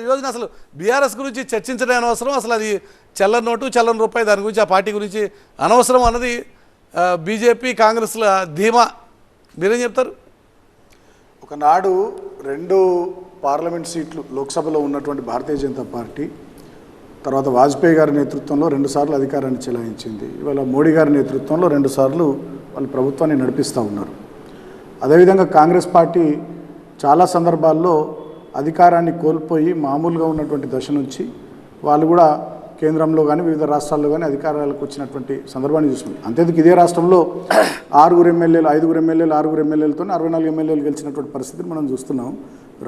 ఈరోజు అసలు బీఆర్ఎస్ గురించి చర్చించడం అనవసరం, అసలు అది చెల్లని నోటు చెల్లని రూపాయి, దాని గురించి ఆ పార్టీ గురించి అనవసరం అన్నది బీజేపీ కాంగ్రెస్ల ధీమా. మీరేం చెప్తారు? ఒకనాడు 2 పార్లమెంట్ సీట్లు లోక్సభలో ఉన్నటువంటి భారతీయ జనతా పార్టీ తర్వాత వాజ్పేయి గారి నేతృత్వంలో 2 సార్లు అధికారాన్ని చెలాయించింది. ఇవాళ మోడీ గారి నేతృత్వంలో 2 సార్లు వాళ్ళు ప్రభుత్వాన్ని నడిపిస్తూ ఉన్నారు. అదేవిధంగా కాంగ్రెస్ పార్టీ చాలా సందర్భాల్లో అధికారాన్ని కోల్పోయి మామూలుగా ఉన్నటువంటి దశ నుంచి వాళ్ళు కూడా కేంద్రంలో కానీ వివిధ రాష్ట్రాల్లో కానీ అధికారాలకు వచ్చినటువంటి సందర్భాన్ని చూస్తుంది. అంతేందుకు ఇదే రాష్ట్రంలో 5 ఎమ్మెల్యేలతో 6 ఎమ్మెల్యేలతో 64 ఎమ్మెల్యేలు గెలిచినటువంటి పరిస్థితిని మనం చూస్తున్నాం.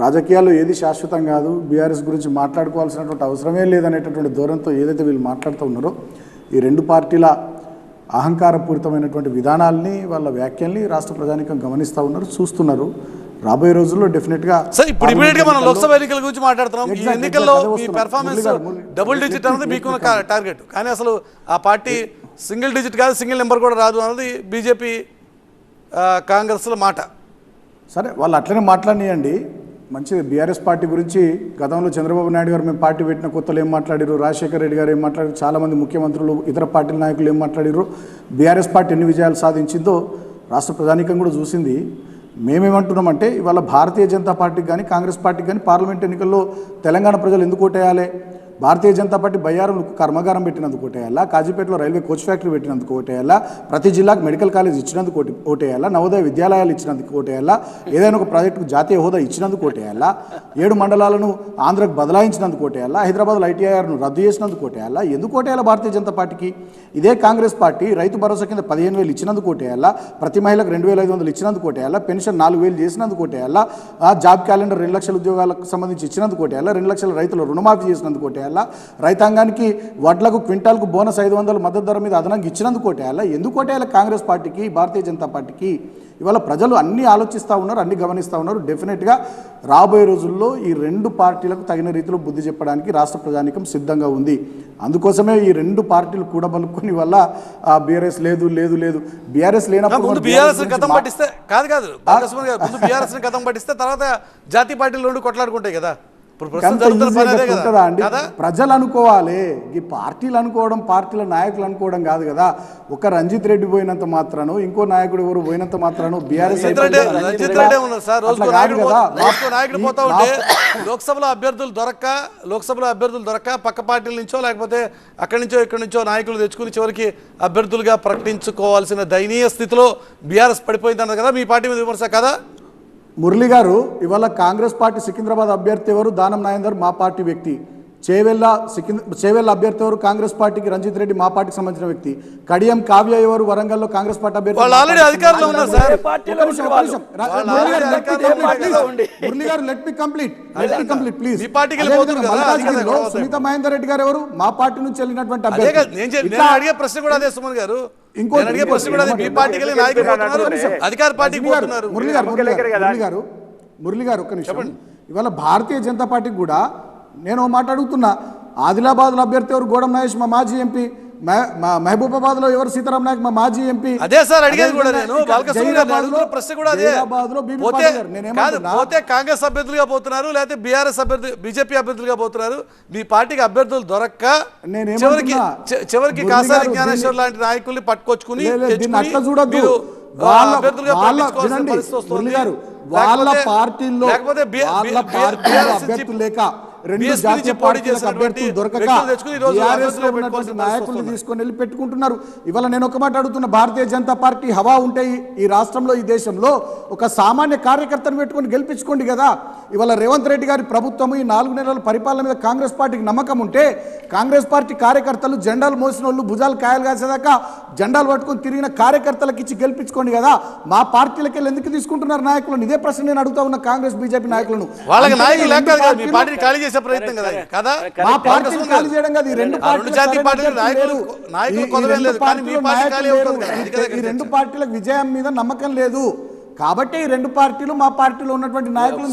రాజకీయాల్లో ఏది శాశ్వతం కాదు, బీఆర్ఎస్ గురించి మాట్లాడుకోవాల్సినటువంటి అవసరమే లేదనేటటువంటి ధోరణితో ఏదైతే వీళ్ళు మాట్లాడుతూ ఉన్నారో ఈ 2 పార్టీల అహంకారపూరితమైనటువంటి విధానాల్ని వాళ్ళ వ్యాఖ్యల్ని రాష్ట్ర ప్రజానీకం గమనిస్తూ ఉన్నారు, చూస్తున్నారు. రాబోయే రోజుల్లో డెఫినెట్గా ఇప్పుడు ఇమీడియట్గా మనం లోక్సభ ఎన్నికల గురించి మాట్లాడుతున్నాం. ఈ ఎన్నికల్లో మీ పెర్ఫార్మెన్స్ డబుల్ డిజిట్ అన్నది మీకున్న టార్గెట్, కానీ అసలు ఆ పార్టీ సింగిల్ డిజిట్ కాదు, సింగిల్ నెంబర్ కూడా రాదు అన్నది బీజేపీ కాంగ్రెస్ల మాట. సరే, వాళ్ళు అట్లనే మాట్లాడియండి, మంచిది. బీఆర్ఎస్ పార్టీ గురించి గతంలో చంద్రబాబు నాయుడు గారు మేము పార్టీ పెట్టిన కొత్తలు ఏం మాట్లాడారు, రాజశేఖర రెడ్డి గారు ఏం మాట్లాడారు, చాలామంది ముఖ్యమంత్రులు ఇతర పార్టీల నాయకులు ఏం మాట్లాడారు, బీఆర్ఎస్ పార్టీ ఎన్ని విజయాలు సాధించిందో రాష్ట్ర ప్రజానీకం కూడా చూసింది. మేమేమంటున్నామంటే ఇవాళ భారతీయ జనతా పార్టీకి కానీ కాంగ్రెస్ పార్టీకి కానీ పార్లమెంట్ ఎన్నికల్లో తెలంగాణ ప్రజలు ఎందుకు ఓటేయాలి? భారతీయ జనతా పార్టీ బయ్యారంలో కర్మాగారం పెట్టినందుకు ఓటేయాలా, కాజీపేటలో రైల్వే కోచ్ ఫ్యాక్టరీ పెట్టినందుకు ఓటేయాలా, ప్రతి జిల్లాకు మెడికల్ కాలేజ్ ఇచ్చినందుకు ఓటేయాలా, నవోదయ విద్యాలయాలు ఇచ్చినందుకు ఓటేయాలా, ఏదైనా ఒక ప్రాజెక్టుకు జాతీయ హోదా ఇచ్చినందుకు ఓటేయాలా, 7 మండలాలను ఆంధ్రకు బదలాయించినందుకు ఓటేయాలా, హైదరాబాద్లో ఐటీఐఆర్ను రద్దు చేసినందుకు ఓటేయాలా? ఎందుకు ఓటేయాలా భారతీయ జనతా పార్టీకి? ఇదే కాంగ్రెస్ పార్టీ రైతు భరోసా కింద 15,000 ఇచ్చినందుకు ఓటేయాలా, ప్రతి మహిళకు 2,500 ఇచ్చినందుకు ఓటేయాలా, పెన్షన్ 4,000 చేసినందుకు ఓటేయాలా, జాబ్ క్యాలెండర్ 2 లక్షల ఉద్యోగాలకు సంబంధించి ఇచ్చినందుకు ఓటేయాలా, 2 లక్షల రైతులు రుణమాఫీ చేసినందుకు ఓటేయాలా, రైతాంగానికి వడ్లకు క్వింటాల్కు బోనస్ 500 మద్దతు ధర మీద అదనంగా ఇచ్చినందుకు ఓటేయాలా? ఎందుకు ఓటేయాలి కాంగ్రెస్ పార్టీకి, భారతీయ జనతా పార్టీకి? ఇవాళ ప్రజలు అన్నీ ఆలోచిస్తూ ఉన్నారు, అన్నీ గమనిస్తూ ఉన్నారు. డెఫినెట్గా రాబోయే రోజుల్లో ఈ 2 పార్టీలకు తగిన రీతిలో బుద్ధి చెప్పడానికి రాష్ట్ర ప్రజానీకం సిద్ధంగా ఉంది. అందుకోసమే ఈ 2 పార్టీలు కూడబలుకొని వల్ల బీఆర్ఎస్ లేదు లేదు లేదు బీఆర్ఎస్ లేనప్పుడు బీఆర్ఎస్ గతం పట్టిస్తే గతం పట్టిస్తే తర్వాత జాతీయ పార్టీలు 2 కొట్లాడుకుంటాయి కదా. ఉంటుందా అండి? ప్రజలు అనుకోవాలి, ఈ పార్టీలు అనుకోవడం, పార్టీల నాయకులు అనుకోవడం కాదు కదా. ఒక రంజిత్ రెడ్డి పోయినంత మాత్రాను, ఇంకో నాయకుడు ఎవరు పోయినంత మాత్రాను బీఆర్ఎస్ లోక్సభలో అభ్యర్థులు దొరక్క పక్క పార్టీల నుంచో లేకపోతే అక్కడి నుంచో ఇక్కడి నుంచో నాయకులు తెచ్చుకుని చివరికి అభ్యర్థులుగా ప్రకటించుకోవాల్సిన దయనీయ స్థితిలో బీఆర్ఎస్ పడిపోయిందన్నారు కదా. మీ పార్టీ మీద విమర్శ కదా. మురళి గారు, ఇవాళ కాంగ్రెస్ పార్టీ సికింద్రాబాద్ అభ్యర్థి ఎవరు? దానం నాగేందర్ మా పార్టీ వ్యక్తి. చేవెళ్ళ అభ్యర్థి ఎవరు? కాంగ్రెస్ పార్టీకి రంజిత్ రెడ్డి మా పార్టీకి సంబంధించిన వ్యక్తి. కడియం కావ్య ఎవరు? వరంగల్లో కాంగ్రెస్ పార్టీ అభ్యర్థి. మురళి గారు, let me complete please. Sunitha Mahender Reddy గారు ఎవరు? మా పార్టీ నుంచి వెళ్ళినటువంటి అభ్యర్థి. అడిగే ప్రశ్న కూడా అదే సుమన్ గారు. మురళి గారు ఒక్క నిమిషం. ఇవాళ భారతీయ జనతా పార్టీకి కూడా నేను మాట్లాడుతున్నా. ఆదిలాబాద్లో అభ్యర్థి ఎవరు? గోడం నాగేష్ మా మాజీ ఎంపీ. మహబూబాబాద్లో ఎవరు? సీతారాం నాయక్ మా మాజీ ఎంపీ. అదే సార్ అడిగేది కూడా నేను. ప్రశ్న కూడా అదే. పోతే కాంగ్రెస్ అభ్యర్థులుగా పోతున్నారు, లేకపోతే బీఆర్ఎస్ బీజేపీ అభ్యర్థులుగా పోతున్నారు. మీ పార్టీకి అభ్యర్థులు దొరక్క చివరికి కాసారి జ్ఞానేశ్వర్ లాంటి నాయకుల్ని పట్టుకొచ్చుకుని అట్లా చూడద్దు. వాళ్ళ పార్టీలో అభ్యర్థులు లేక 2 జాతీయ పార్టీలకు అభ్యర్థులు దొరకక నాయకులు తీసుకొని వెళ్ళి పెట్టుకుంటున్నారు. ఇవాళ నేను ఒక మాట అడుగుతున్నా, భారతీయ జనతా పార్టీ హవా ఉంటే ఈ రాష్ట్రంలో, ఈ దేశంలో ఒక సామాన్య కార్యకర్తను పెట్టుకొని గెలిపించుకోండి కదా. ఇవాళ రేవంత్ రెడ్డి గారి ప్రభుత్వం ఈ 4 నెలల పరిపాలన మీద కాంగ్రెస్ పార్టీకి నమ్మకం ఉంటే కాంగ్రెస్ పార్టీ కార్యకర్తలు జెండాలు మోసిన వాళ్ళు భుజాలు కాయలు కాసేదాకా జెండాలు పట్టుకొని తిరిగిన కార్యకర్తలకు ఇచ్చి గెలిపించుకోండి కదా. మా పార్టీలకి వెళ్ళి ఎందుకు తీసుకుంటున్నారు నాయకులను? ఇదే ప్రశ్న నేను అడుగుతా ఉన్న కాంగ్రెస్ బీజేపీ నాయకులను. ప్రయత్నం కదా. మా పార్టీని ఖాళీ చేయడం కాదు. ఈ 2 పార్టీలకు విజయం మీద నమ్మకం లేదు కాబట్టి ఈ 2 పార్టీలు మా పార్టీలో ఉన్నటువంటి నాయకులు